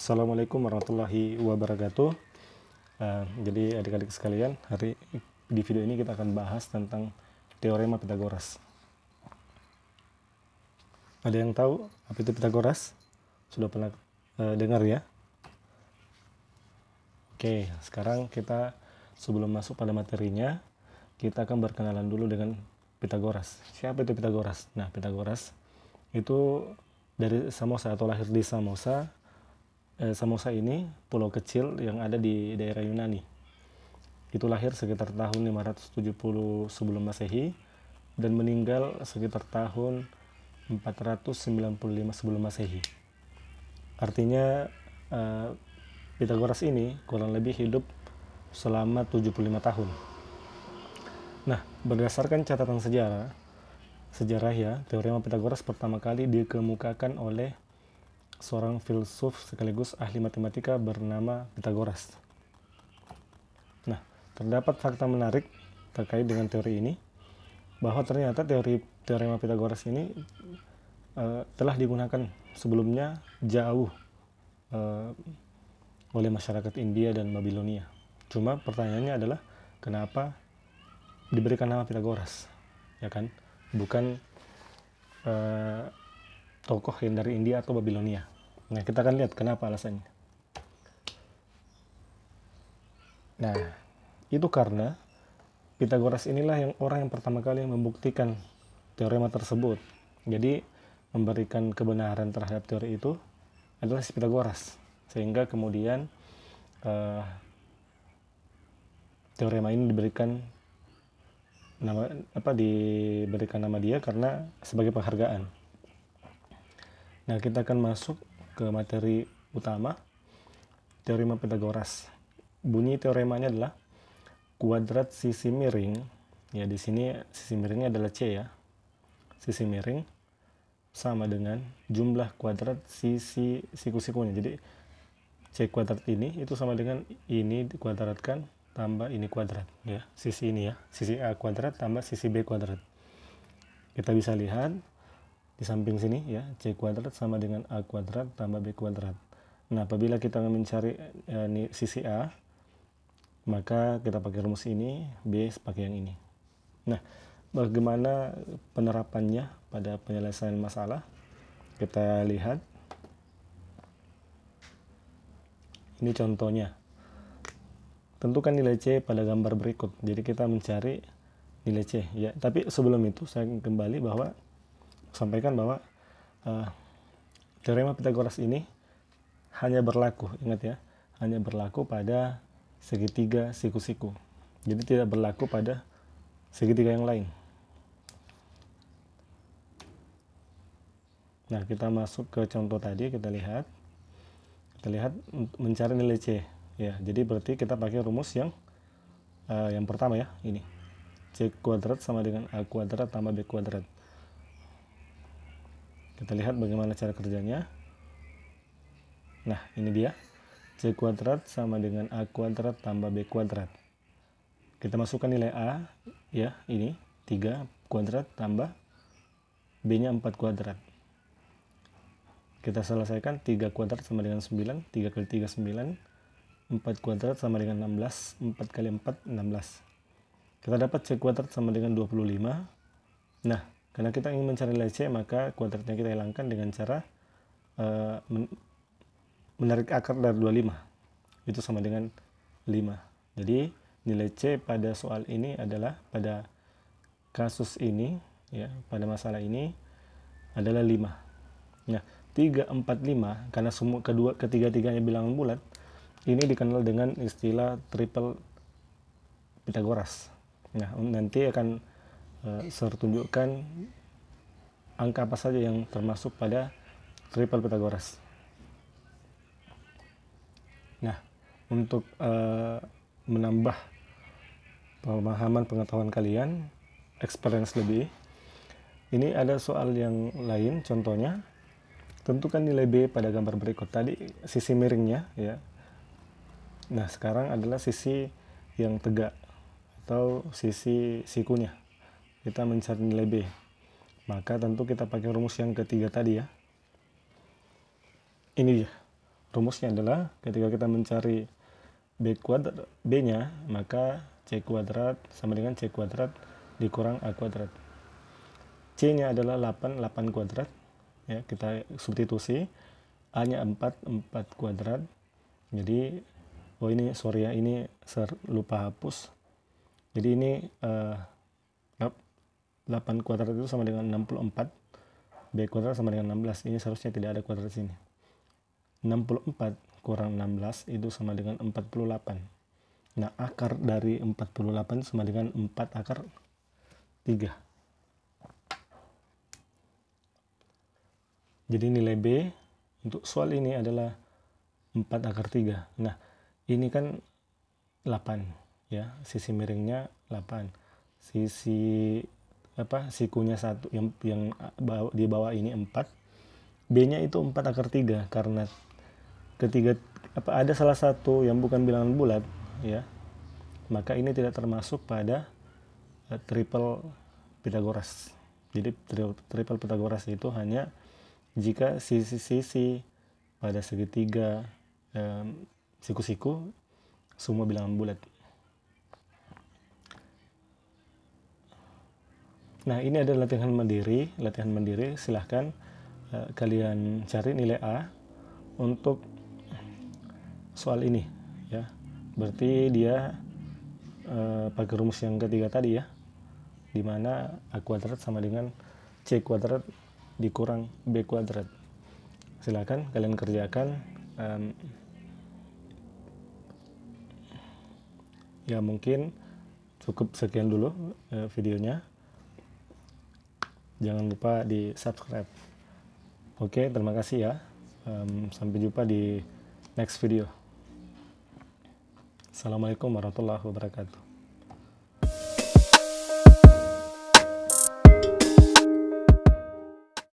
Assalamualaikum warahmatullahi wabarakatuh. Jadi adik-adik sekalian, di video ini kita akan bahas tentang teorema Pitagoras. Ada yang tahu apa itu Pitagoras? Sudah pernah dengar ya? Oke, sekarang kita sebelum masuk pada materinya, kita akan berkenalan dulu dengan Pitagoras. Siapa itu Pitagoras? Nah, Pitagoras itu dari Samosa atau lahir di Samosa. Samosa ini pulau kecil yang ada di daerah Yunani. Itu lahir sekitar tahun 570 sebelum Masehi dan meninggal sekitar tahun 495 sebelum Masehi. Artinya Pitagoras ini kurang lebih hidup selama 75 tahun. Nah, berdasarkan catatan sejarah ya, teorema Pitagoras pertama kali dikemukakan oleh seorang filsuf sekaligus ahli matematika bernama Pitagoras. Nah, terdapat fakta menarik terkait dengan teori ini, bahwa ternyata teorema Pitagoras ini telah digunakan sebelumnya jauh oleh masyarakat India dan Babilonia. Cuma pertanyaannya adalah kenapa diberikan nama Pitagoras, ya kan? Bukan tokoh yang dari India atau Babilonia. Nah, kita akan lihat kenapa alasannya. Nah, itu karena Pitagoras inilah orang yang pertama kali membuktikan teorema tersebut. Jadi, memberikan kebenaran terhadap teori itu adalah si Pitagoras. Sehingga kemudian teorema ini diberikan nama dia karena sebagai penghargaan. Nah, kita akan masuk ke materi utama, teorema Pitagoras. Bunyi teoremanya adalah kuadrat sisi miring. Ya, di sini sisi miringnya adalah C ya. Sisi miring sama dengan jumlah kuadrat sisi siku-sikunya. Jadi C kuadrat ini itu sama dengan ini dikuadratkan tambah ini kuadrat ya. Sisi ini ya, sisi A kuadrat tambah sisi B kuadrat. Kita bisa lihat di samping sini ya, C kuadrat sama dengan A kuadrat tambah B kuadrat. Nah, apabila kita mencari sisi A, maka kita pakai rumus ini, B pakai yang ini. Nah, bagaimana penerapannya pada penyelesaian masalah? Kita lihat. Ini contohnya. Tentukan nilai C pada gambar berikut. Jadi kita mencari nilai C ya. Tapi sebelum itu saya kembali sampaikan bahwa teorema Pitagoras ini hanya berlaku, ingat ya, hanya berlaku pada segitiga siku-siku. Jadi tidak berlaku pada segitiga yang lain. Nah, kita masuk ke contoh tadi, kita lihat mencari nilai C ya. Jadi berarti kita pakai rumus yang pertama ya, ini C kuadrat sama dengan A kuadrat tambah B kuadrat. Kita lihat bagaimana cara kerjanya. Nah, ini dia. C kuadrat sama dengan A kuadrat tambah B kuadrat. Kita masukkan nilai A, ya, ini 3 kuadrat tambah B-nya 4 kuadrat. Kita selesaikan 3 kuadrat sama dengan 9, 3 kali 3 9, 4 kuadrat sama dengan 16, 4 kali 4 16. Kita dapat C kuadrat sama dengan 25. Nah, karena kita ingin mencari nilai C, maka kuadratnya kita hilangkan dengan cara menarik akar dari 25. Itu sama dengan 5. Jadi nilai C pada soal ini adalah, pada kasus ini ya, pada masalah ini adalah 5. Nah, 3, 4, 5 karena semua ketiga-tiganya bilangan bulat, ini dikenal dengan istilah triple Pitagoras. Nah, nanti akan saya tunjukkan angka apa saja yang termasuk pada triple Pitagoras. Nah, untuk menambah pemahaman pengetahuan kalian, experience lebih, ini ada soal yang lain. Contohnya, tentukan nilai B pada gambar berikut. Tadi sisi miringnya ya. Nah, sekarang adalah sisi yang tegak atau sisi sikunya. Kita mencari nilai B. Maka tentu kita pakai rumus yang ketiga tadi ya. Ini dia. rumusnya adalah ketika kita mencari B-nya, maka C kuadrat sama dengan C kuadrat dikurang A kuadrat. C-nya adalah 8 kuadrat. Ya, kita substitusi. A-nya 4 kuadrat. Jadi, ini sorry ya, ini lupa hapus. Jadi ini 8 kuadrat itu sama dengan 64. B kuadrat sama dengan 16. Ini seharusnya tidak ada kuadrat sini. 64 kurang 16 itu sama dengan 48. Nah, akar dari 48 sama dengan 4 akar 3. Jadi nilai B untuk soal ini adalah 4 akar 3. Nah, ini kan 8 ya, sisi miringnya 8. Sisi sikunya 1 yang di bawah ini 4. B-nya itu 4 akar 3 karena ketiga ada salah satu yang bukan bilangan bulat ya. Maka ini tidak termasuk pada triple Pythagoras. Jadi triple Pythagoras itu hanya jika sisi-sisi pada segitiga siku-siku semua bilangan bulat. Nah, ini adalah latihan mandiri. Silahkan kalian cari nilai A untuk soal ini ya. Berarti dia pakai rumus yang ketiga tadi ya, dimana A kuadrat sama dengan C kuadrat dikurang B kuadrat. Silakan kalian kerjakan. Ya, mungkin cukup sekian dulu videonya. Jangan lupa di subscribe. Oke, terima kasih ya. Sampai jumpa di next video. Assalamualaikum warahmatullahi wabarakatuh.